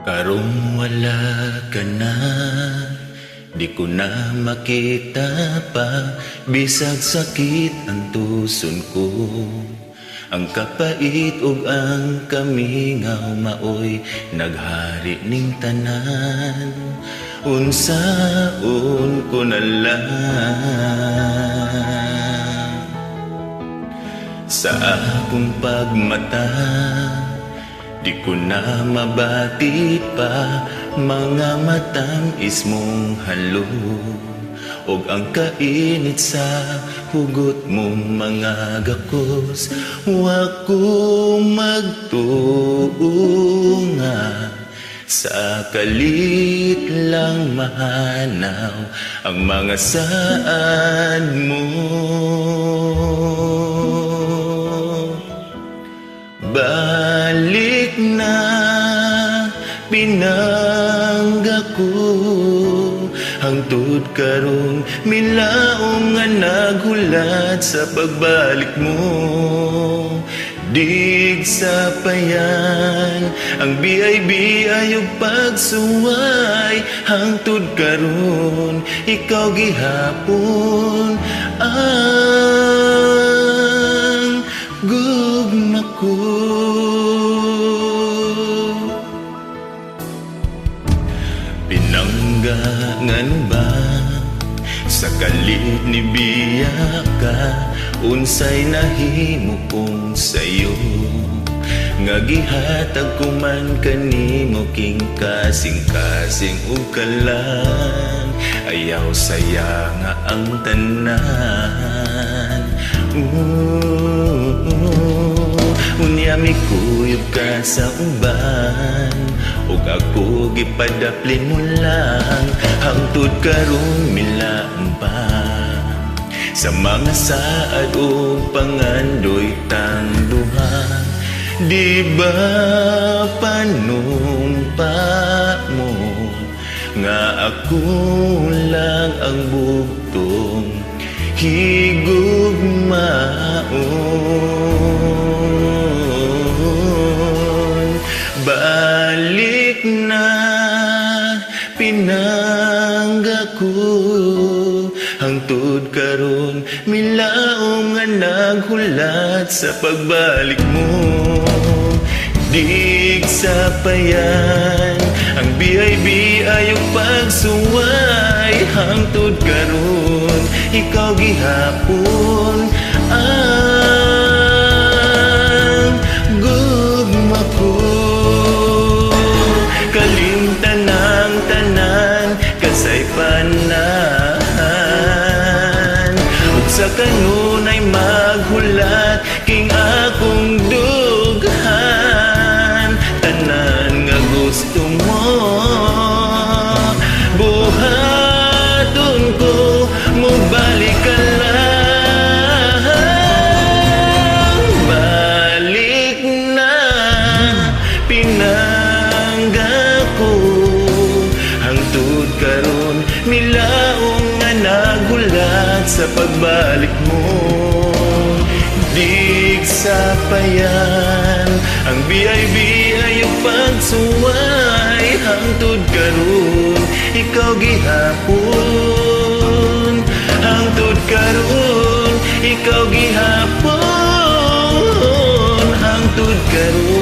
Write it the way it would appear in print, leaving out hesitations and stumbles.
Karong wala ka na, di ko na makita pa. Bisag sakit ang tuson ko, ang kapait ug ang kamingaw maoy naghari ning tanan. Unsaon ko na lang sa akong pagmata, di ko na mabati pa mga matang ismong halo, og ang kainit sa hugot mong mga gakos. Wa ko magtuunga sa kalit lang mahanaw ang mga saad mo. Balik na pinangga ko, hangtod karong milaong nga naghulat sa pagbalik mo. Dig sa payan ang biyay-biyay ug pagsuway, hangtod karon ikaw gihapon ang gugma ko. Pinanggangan ba sa kalit ni biya ka, unsay nahimo kong sayo, nga gihatag ko man kanimo king kasing-kasing ug kalang ayaw saya nga ang tanan. Unya mikuyog ka sa uban, ug ako gipadaplin mo lang, hangtod karong milaang pa sa mga saad o pangandoy tang duha. Di ba panumpa mo nga ako lang ang bugtong higugmaon? Balik na pinangga ko, hangtod karon milaong nga naghulat sa pagbalik mo. Dig sa payan ang biyay-biyay ug pagsuway, hangtod karon ikaw gihapon ang gugma ko. Kalimtan ang tanan kasay panan, ug sa kanunay maghulat king akong dughan. Tanan nga gusto mo buhaton ko, mubalik ka lang. Balik na pinangga ko, hangtod karon milaong nga naghulat sa pagbalik mo. Dig sa payan ang biyay-biyay ug pagsuway, hangtod karon ikaw gihapon. Hangtod karon ikaw gihapon, hangtod karon